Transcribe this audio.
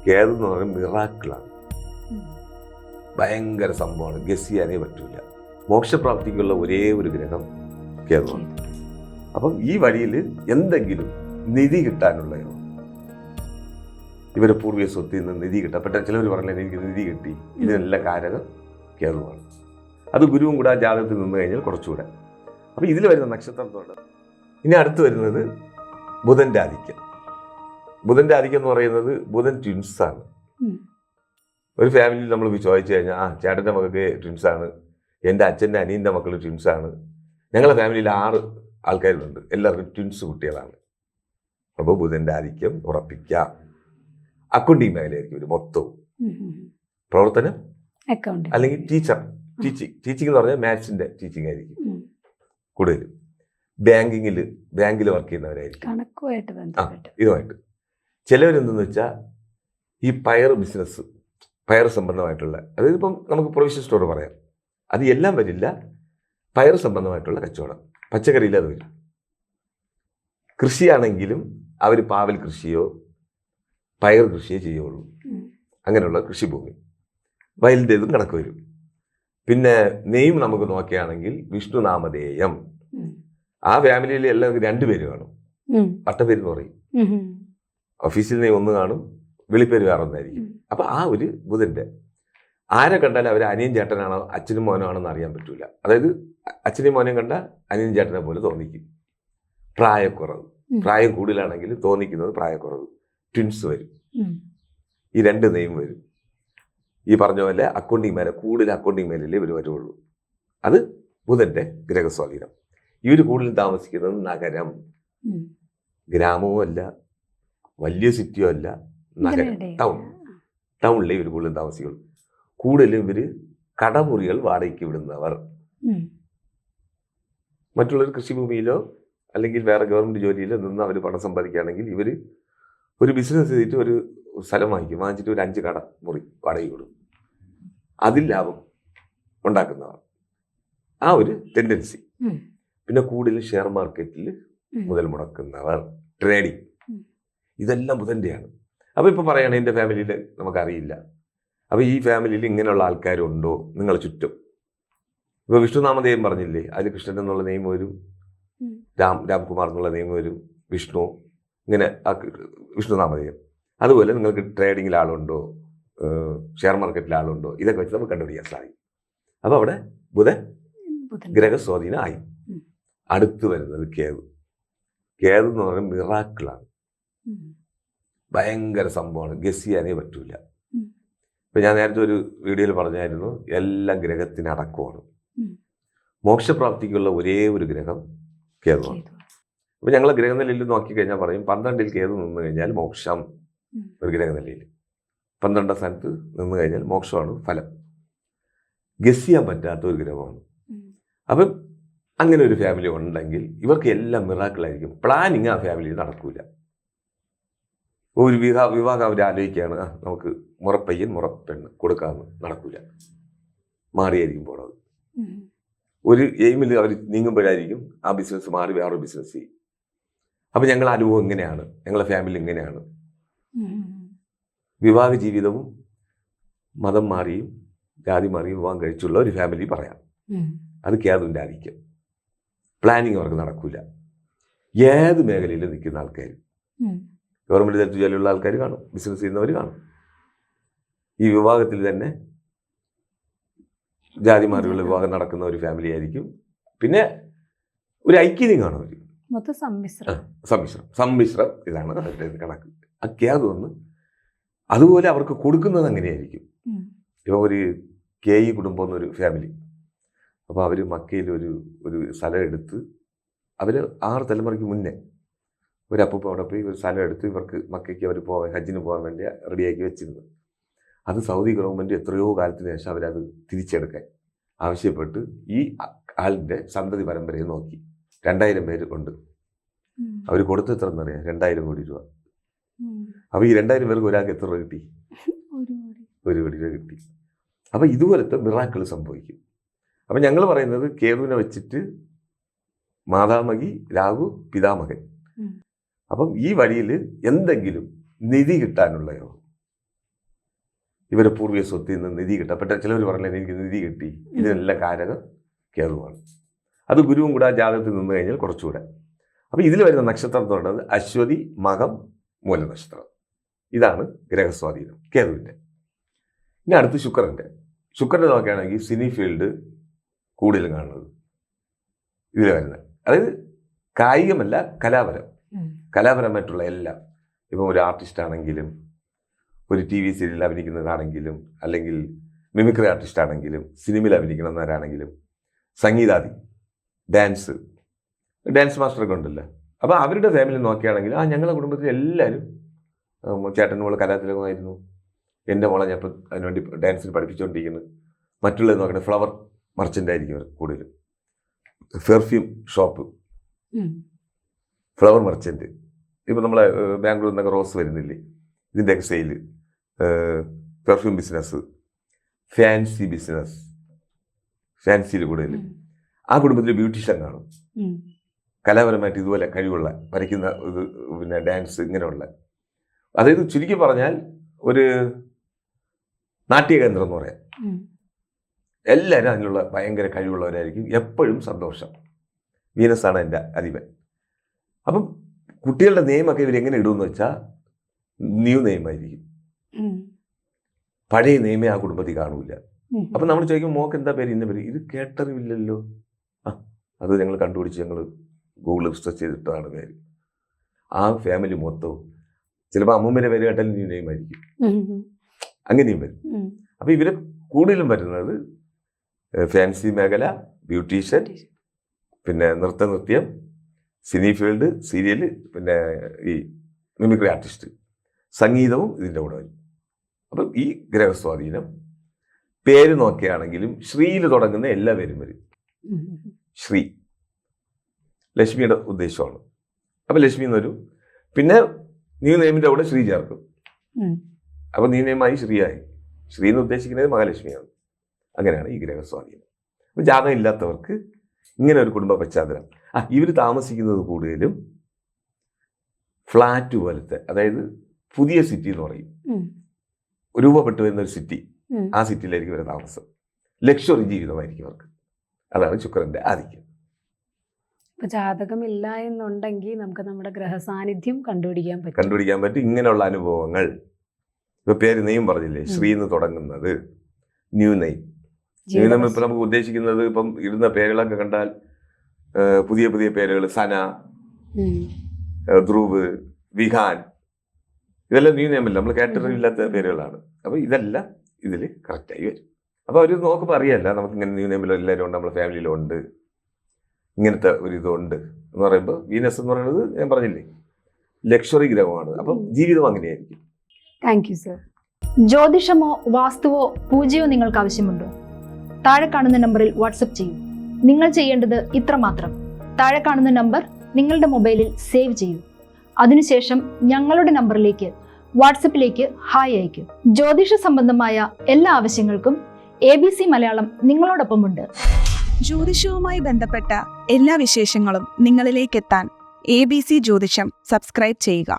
കേതു എന്ന് പറയുന്നത് മിറാക്കിളാണ്. ഭയങ്കര സംഭവമാണ്, ഗസ് ചെയ്യാനേ പറ്റൂല. മോക്ഷപ്രാപ്തിക്കുള്ള ഒരേ ഒരു ഗ്രഹം കേതുവാണ്. അപ്പം ഈ വഴിയിൽ എന്തെങ്കിലും നിധി കിട്ടാനുള്ള യോഗം, ഇവരെ പൂർവ്വീയ സ്വത്തിൽ നിന്ന് നിധി കിട്ടാൻ പെട്ടെന്ന് ചിലവർ പറഞ്ഞാൽ എനിക്ക് നിധി കിട്ടി, ഇതിനെല്ലാം കാരകം കേതുവാണ്. അത് ഗുരുവും കൂടെ ആ ജാതകത്തിൽ നിന്ന് കഴിഞ്ഞാൽ കുറച്ചുകൂടെ. അപ്പം ഇതിൽ വരുന്ന നക്ഷത്രത്തോട് ഇനി അടുത്ത് വരുന്നത് ബുധൻ്റെ ആധിക്യം. ബുധൻ്റെ ആധിക്യം എന്ന് പറയുന്നത് ബുധൻ ട്വിൻസാണ്. ഒരു ഫാമിലിയിൽ നമ്മൾ ചോദിച്ചു കഴിഞ്ഞാൽ ചേട്ടൻ്റെ മക്കൾക്ക് ട്വിൻസാണ്, എൻ്റെ അച്ഛൻ്റെ അനിയൻ്റെ മക്കൾ ട്വിൻസാണ്, ഞങ്ങളുടെ ഫാമിലിയിൽ 6 ആൾക്കാരുണ്ട്, എല്ലാവർക്കും ട്വിൻസ് കുട്ടികളാണ്. അപ്പോൾ ബുധൻ്റെ ആധിക്യം ഉറപ്പിക്കാം. അക്കൗണ്ടിങ് മേഖലയായിരിക്കും ഒരു മൊത്തവും പ്രവർത്തനം, അല്ലെങ്കിൽ ടീച്ചിങ് എന്ന് പറഞ്ഞാൽ മാത്സിൻ്റെ ടീച്ചിങ് ആയിരിക്കും കൂടുതലും. ബാങ്കിൽ വർക്ക് ചെയ്യുന്നവരായിരിക്കും ഇതുമായിട്ട്. ചിലവരെന്തെന്ന് വെച്ചാൽ ഈ പയർ സംബന്ധമായിട്ടുള്ള, അതായത് ഇപ്പം നമുക്ക് പ്രൊവിഷൻ സ്റ്റോർ പറയാം, അത് എല്ലാം വരില്ല. പയർ സംബന്ധമായിട്ടുള്ള കച്ചവടം, പച്ചക്കറിയിൽ അത് വരും. കൃഷിയാണെങ്കിലും അവർ പാവൽ കൃഷിയോ പയർ കൃഷിയോ ചെയ്യുള്ളൂ, അങ്ങനെയുള്ള കൃഷിഭൂമി. വയലിൻ്റെ ഇതും കണക്ക് വരും. പിന്നെ നെയ്മ് നമുക്ക് നോക്കുകയാണെങ്കിൽ വിഷ്ണു നാമധേയം. ആ ഫാമിലിയിൽ എല്ലാവർക്കും 2 പേര് കാണും, പട്ടപ്പേര് എന്ന് പറയും. ഓഫീസിൽ നെയ്മ് 1 കാണും, വിളിപ്പേര് വേറെ ഒന്നായിരിക്കും. അപ്പം ആ ഒരു ബുധൻ്റെ ആരെ കണ്ടാലും അവർ അനിയൻ ചേട്ടനാണോ അച്ഛനും മോനോ ആണെന്ന് അറിയാൻ പറ്റൂല. അതായത് അച്ഛനെയും മോനെയും കണ്ട അനിയൻ ചേട്ടനെ പോലെ തോന്നിക്കും. പ്രായക്കുറവ്, പ്രായം കൂടുതലാണെങ്കിൽ തോന്നിക്കുന്നത് പ്രായക്കുറവ്. ട്വിൻസ് വരും, ഈ 2 നെയ്മ് വരും. ഈ പറഞ്ഞ പോലെ കൂടുതൽ അക്കൗണ്ടിങ് മേഖലയിലേ ഇവർ വരുള്ളൂ. അത് ബുധൻ്റെ ഗ്രഹസ്വാധീനം. ഇവർ കൂടുതൽ താമസിക്കുന്നത് നഗരം, ഗ്രാമവും അല്ല, വലിയ സിറ്റിയോ അല്ല, നഗരം, ടൗണിലേ ഇവർ കൂടുതലും താമസിക്കുള്ളൂ. കൂടുതലും ഇവർ കടമുറികൾ വാടകയ്ക്ക് വിടുന്നവർ. മറ്റുള്ളവർ കൃഷിഭൂമിയിലോ അല്ലെങ്കിൽ വേറെ ഗവൺമെൻറ് ജോലിയിലോ നിന്ന് അവർ പണം സമ്പാദിക്കുകയാണെങ്കിൽ ഇവർ ഒരു ബിസിനസ് ചെയ്തിട്ട് ഒരു സ്ഥലം വാങ്ങിച്ചിട്ട് ഒരു 5 കടമുറി വാടകയ്ക്ക് കൊടുക്കും. അതിൽ ലാഭം ഉണ്ടാക്കുന്നവർ, ആ ഒരു ടെൻഡൻസി. പിന്നെ കൂടുതൽ ഷെയർ മാർക്കറ്റിൽ മുതൽ മുടക്കുന്നവർ, ട്രേഡിങ്, ഇതെല്ലാം ബുധൻ്റെയാണ്. അപ്പോൾ ഇപ്പോൾ പറയുകയാണെങ്കിൽ എൻ്റെ ഫാമിലിയിൽ നമുക്കറിയില്ല. അപ്പോൾ ഈ ഫാമിലിയിൽ ഇങ്ങനെയുള്ള ആൾക്കാരുണ്ടോ നിങ്ങളെ ചുറ്റും? ഇപ്പോൾ വിഷ്ണുനാമധേയം പറഞ്ഞില്ലേ, അതിൽ കൃഷ്ണൻ എന്നുള്ള നെയിം വരും, രാംകുമാർ എന്നുള്ള നെയിം വരും, വിഷ്ണു, ഇങ്ങനെ വിഷ്ണുനാമധേയം. അതുപോലെ നിങ്ങൾക്ക് ട്രേഡിങ്ങിൽ ആളുണ്ടോ, ഷെയർ മാർക്കറ്റിൽ ആളുണ്ടോ, ഇതൊക്കെ വെച്ച് നമുക്ക് കണ്ടുപിടിക്കാൻ സാധിക്കും. അപ്പോൾ അവിടെ ബുധൻ ഗ്രഹസ്വാധീനമായി. അടുത്ത് വരുന്നത് കേതു. കേതു എന്ന് പറയുന്നത് മിറാക്കിളാണ്, ഭയങ്കര സംഭവമാണ്, ഗസ് ചെയ്യാനേ പറ്റൂല. ഇപ്പം ഞാൻ നേരത്തെ ഒരു വീഡിയോയിൽ പറഞ്ഞായിരുന്നു, എല്ലാം ഗ്രഹത്തിന് അടക്കമാണ്. മോക്ഷപ്രാപ്തിക്കുള്ള ഒരേ ഒരു ഗ്രഹം കേതുവാണ്. അപ്പോൾ ഞങ്ങൾ ഗ്രഹനിലയിൽ നോക്കിക്കഴിഞ്ഞാൽ പറയും 12ൽ കേതു നിന്ന് കഴിഞ്ഞാൽ മോക്ഷം. ഒരു ഗ്രഹനിലയിൽ 12ാം സ്ഥാനത്ത് നിന്ന് കഴിഞ്ഞാൽ മോക്ഷമാണ് ഫലം. ഗസ് ചെയ്യാൻ പറ്റാത്ത ഒരു ഗ്രഹമാണ്. അപ്പം അങ്ങനെ ഒരു ഫാമിലി ഉണ്ടെങ്കിൽ ഇവർക്ക് എല്ലാം മിറാക്കിളായിരിക്കും. പ്ലാനിങ് ആ ഫാമിലിയിൽ നടക്കൂല. ഒരു വിവാഹം അവർ ആലോചിക്കുകയാണ്, നമുക്ക് മുറപ്പയ്യൻ മുറപ്പെണ്ണ് കൊടുക്കാമെന്ന്, നടക്കൂല, മാറിയായിരിക്കും പോണത്. ഒരു എയിമിൽ അവർ നീങ്ങുമ്പോഴായിരിക്കും ആ ബിസിനസ് മാറി വേറൊരു ബിസിനസ് ചെയ്യും. അപ്പം ഞങ്ങളുടെ അനുഭവം ഇങ്ങനെയാണ്, ഞങ്ങളുടെ ഫാമിലി ഇങ്ങനെയാണ്. വിവാഹ ജീവിതവും മതം മാറിയും ജാതി മാറിയും വിവാഹം കഴിച്ചുള്ള ഒരു ഫാമിലി പറയാം. അത് കേതുവിൻ്റെ ആധിക്യം. പ്ലാനിങ് അവർക്ക് നടക്കൂല. ഏത് മേഖലയിൽ നിൽക്കുന്ന ആൾക്കാർ, ഗവൺമെൻറ് തലത്തിൽ ജോലിയുള്ള ആൾക്കാർ കാണും, ബിസിനസ് ചെയ്യുന്നവർ കാണും. ഈ വിവാഹത്തിൽ തന്നെ ജാതി മാറിയുള്ള വിവാഹം നടക്കുന്ന ഒരു ഫാമിലി ആയിരിക്കും. പിന്നെ ഒരു ഐക്യതയും കാണും അവർ. സമ്മിശ്രം ഇതാണ് അവരുടെ കണക്ക്. ആ കേതു വന്ന് അതുപോലെ അവർക്ക് കൊടുക്കുന്നത് അങ്ങനെയായിരിക്കും. ഇപ്പോൾ ഒരു KE കുടുംബം എന്നൊരു ഫാമിലി, അപ്പോൾ അവർ മക്കയിൽ ഒരു സ്ഥലം എടുത്ത്, അവർ 6 തലമുറയ്ക്ക് മുന്നേ ഒരു അപ്പൂപ്പ അവിടെ പോയി ഒരു സ്ഥലം എടുത്ത് ഇവർക്ക് മക്കയ്ക്ക് അവർ ഹജ്ജിന് പോകാൻ വേണ്ടി റെഡിയാക്കി വെച്ചിരുന്നു. അത് സൗദി ഗവൺമെൻറ് എത്രയോ കാലത്തിന് ശേഷം അവരത് തിരിച്ചെടുക്കാൻ ആവശ്യപ്പെട്ട് ഈ ആളിൻ്റെ സന്തതി പരമ്പരയെ നോക്കി. 2000 പേര് കൊണ്ട് അവർ കൊടുത്ത് എത്ര എന്നറിയാം? 2000 കോടി രൂപ. അപ്പോൾ ഈ 2000 പേർക്ക് ഒരാൾക്ക് എത്ര രൂപ കിട്ടി? 1 കോടി രൂപ കിട്ടി. അപ്പോൾ ഇതുപോലത്തെ മിറാക്കിൾ സംഭവിക്കും. അപ്പം ഞങ്ങൾ പറയുന്നത് കേതുവിനെ വെച്ചിട്ട് മാതാമഹി, രാഹു, പിതാമഹൻ. അപ്പം ഈ വഴിയിൽ എന്തെങ്കിലും നിധി കിട്ടാനുള്ള യോഗം, ഇവരെ പൂർവ്വീയ സ്വത്തിൽ നിന്ന് നിധി കിട്ടാം. ചിലവർ പറഞ്ഞില്ല എനിക്ക് നിധി കിട്ടി, ഇതിനെല്ലാം കാരകം കേതുവാണ്. അത് ഗുരുവും കൂടെ ആ ജാതകത്തിൽ നിന്ന് കഴിഞ്ഞാൽ കുറച്ചുകൂടെ. അപ്പോൾ ഇതിൽ വരുന്ന നക്ഷത്രം എന്ന് പറയുന്നത് അശ്വതി, മകം, മൂല നക്ഷത്രം. ഇതാണ് ഗ്രഹസ്വാധീനം കേതുവിൻ്റെ. ഇനി അടുത്ത് ശുക്രൻ്റെ നോക്കുകയാണെങ്കിൽ സിനി ഫീൽഡ് കൂടുതലും കാണുന്നത് ഇതിൽ വരുന്നത്. അതായത് കായികമല്ല, കലാപരമായിട്ടുള്ള എല്ലാം. ഇപ്പം ഒരു ആർട്ടിസ്റ്റ് ആണെങ്കിലും, ഒരു TV സീരിയലിൽ അഭിനയിക്കുന്നതാണെങ്കിലും, അല്ലെങ്കിൽ മിമിക്രി ആർട്ടിസ്റ്റ് ആണെങ്കിലും, സിനിമയിൽ അഭിനയിക്കുന്നവരാണെങ്കിലും, സംഗീതാദി, ഡാൻസ് മാസ്റ്ററൊക്കെ ഉണ്ടല്ലോ. അപ്പോൾ അവരുടെ ഫാമിലി നോക്കുകയാണെങ്കിൽ ഞങ്ങളുടെ കുടുംബത്തിൽ എല്ലാവരും ചേട്ടൻ മോള് കലാതിലകമായിരുന്നു, എൻ്റെ മോളെ ഞാൻ ഇപ്പം അതിനുവേണ്ടി ഡാൻസിന് പഠിപ്പിച്ചുകൊണ്ടിരിക്കുന്നത്. മറ്റുള്ളത് നോക്കണേ ഫ്ലവർ മർച്ചൻ്റ് ആയിരിക്കും അവർ കൂടുതലും. Perfume shop, flower merchant. ഇപ്പോൾ നമ്മളെ ബാംഗ്ലൂരിൽ നിന്നൊക്കെ റോസ് വരുന്നില്ലേ, ഇതിൻ്റെയൊക്കെ സെയില്, പെർഫ്യൂം ബിസിനസ്, ഫാൻസിയിൽ കൂടുതൽ. ആ കുടുംബത്തിൽ ബ്യൂട്ടീഷ്യൻ കാണും, കലാപരമായിട്ട് ഇതുപോലെ കഴിവുള്ള, വരയ്ക്കുന്ന ഇത്, പിന്നെ ഡാൻസ്, ഇങ്ങനെയുള്ള. അതായത് ചുരുക്കി പറഞ്ഞാൽ ഒരു നാട്യകേന്ദ്രം എന്ന് പറയാം. എല്ലാവരും അതിനുള്ള ഭയങ്കര കഴിവുള്ളവരായിരിക്കും, എപ്പോഴും സന്തോഷം. വീനസാണ് എൻ്റെ അധിപൻ. അപ്പം കുട്ടികളുടെ നെയിമൊക്കെ ഇവരെങ്ങനെ ഇടുമെന്ന് വെച്ചാൽ ന്യൂ നെയിമായിരിക്കും, പഴയ നെയിമേ ആ കുടുംബത്തിൽ കാണൂല. അപ്പം നമ്മൾ ചോദിക്കും മോക്ക് എന്താ പേര്, ഇന്ന പേര്, ഇത് കേട്ടറിവില്ലല്ലോ. അത് ഞങ്ങൾ കണ്ടുപിടിച്ച് ഞങ്ങൾ ഗൂഗിൾ സെർച്ച് ചെയ്തിട്ടാണ് പേര്. ആ ഫാമിലി മൊത്തവും ചിലപ്പോൾ അമ്മൂമ്മേൻ്റെ പേര് കേട്ടാൽ ന്യൂ നെയിമായിരിക്കും, അങ്ങനെയും വരും. അപ്പം ഇവർ കൂടുതലും വരുന്നത് ഫാൻസി മേഖല, ബ്യൂട്ടീഷ്യൻ, പിന്നെ നൃത്യം, സിനി ഫീൽഡ്, സീരിയല്, പിന്നെ ഈ മിമിക്രി ആർട്ടിസ്റ്റ്, സംഗീതവും ഇതിൻ്റെ കൂടെ വരും. അപ്പം ഈ ഗ്രഹസ്വാധീനം പേര് നോക്കുകയാണെങ്കിലും ശ്രീയിൽ തുടങ്ങുന്ന എല്ലാ പേരും വരും. ശ്രീ ലക്ഷ്മിയുടെ ഉദ്ദേശമാണ്. അപ്പം ലക്ഷ്മി എന്ന് വരും. പിന്നെ ന്യൂ നെയിമിൻ്റെ കൂടെ ശ്രീ ചേർക്കും. അപ്പം ന്യൂ നെയിമായി ശ്രീയായി. ശ്രീ എന്ന് ഉദ്ദേശിക്കുന്നത് മഹാലക്ഷ്മിയാണ്. അങ്ങനെയാണ് ഈ ഗ്രഹസ്വാധീനം. അപ്പം ജാതകം ഇല്ലാത്തവർക്ക് ഇങ്ങനെ ഒരു കുടുംബ പശ്ചാത്തലം. ഇവർ താമസിക്കുന്നത് കൂടുതലും ഫ്ലാറ്റ് പോലത്തെ, അതായത് പുതിയ സിറ്റി എന്ന് പറയും, രൂപപ്പെട്ടു വരുന്ന ഒരു സിറ്റി. ആ സിറ്റിയിലായിരിക്കും ഇവരുടെ താമസം. ലക്ഷറി ജീവിതമായിരിക്കും അവർക്ക്. അതാണ് ശുക്രന്റെ ആധിക്യം. ഇപ്പൊ ജാതകമില്ല എന്നുണ്ടെങ്കിൽ നമുക്ക് നമ്മുടെ ഗ്രഹസാന്നിധ്യം കണ്ടുപിടിക്കാൻ പറ്റും. ഇങ്ങനെയുള്ള അനുഭവങ്ങൾ. ഇപ്പൊ പേര് നെയ്യും പറഞ്ഞില്ലേ, ശ്രീ എന്ന് തുടങ്ങുന്നത് ന്യൂ നെയിം. ന്യൂ നെയിം ഇപ്പൊ നമുക്ക് ഉദ്ദേശിക്കുന്നത്, ഇപ്പം ഇടുന്ന പേരുകളൊക്കെ കണ്ടാൽ പുതിയ പുതിയ പേരുകൾ, സന, ധ്രുവ്, വിഹാൻ, ഇതെല്ലാം ന്യൂ നെയിമല്ല, നമ്മൾ കേട്ടറിവില്ലാത്ത പേരുകളാണ്. അപ്പൊ ഇതെല്ലാം ഇതിൽ കറക്റ്റായി വരും. അപ്പൊ അവർ നോക്കുമ്പോൾ അറിയാല്ല നമുക്ക് ഇങ്ങനെ ന്യൂ നെയിമിൽ എല്ലാവരും ഉണ്ട്, നമ്മുടെ ഫാമിലിയിലുണ്ട്, ഇങ്ങനത്തെ ഒരു ഇതുണ്ട് എന്ന് പറയുമ്പോൾ. വീനസ് എന്ന് പറയുന്നത് ഞാൻ പറഞ്ഞില്ലേ, ലക്ഷറി ഗ്രഹമാണ്. അപ്പം ജീവിതം അങ്ങനെയായിരിക്കും. Thank you sir. ജ്യോതിഷമോ വാസ്തുവോ പൂജയോ നിങ്ങൾക്ക് ആവശ്യമുണ്ടോ? താഴെ കാണുന്ന നമ്പറിൽ വാട്സപ്പ് ചെയ്യൂ. നിങ്ങൾ ചെയ്യേണ്ടത് ഇത്രമാത്രം: താഴെ കാണുന്ന നമ്പർ നിങ്ങളുടെ മൊബൈലിൽ സേവ് ചെയ്യൂ. അതിനുശേഷം ഞങ്ങളുടെ നമ്പറിലേക്ക് വാട്സപ്പിലേക്ക് ഹായ് അയക്കൂ. ജ്യോതിഷ സംബന്ധമായ എല്ലാ ആവശ്യങ്ങൾക്കും ABC മലയാളം നിങ്ങളോടൊപ്പമുണ്ട്. ജ്യോതിഷവുമായി ബന്ധപ്പെട്ട എല്ലാ വിശേഷങ്ങളും നിങ്ങളിലേക്ക് എത്താൻ ABC ജ്യോതിഷം സബ്സ്ക്രൈബ് ചെയ്യുക.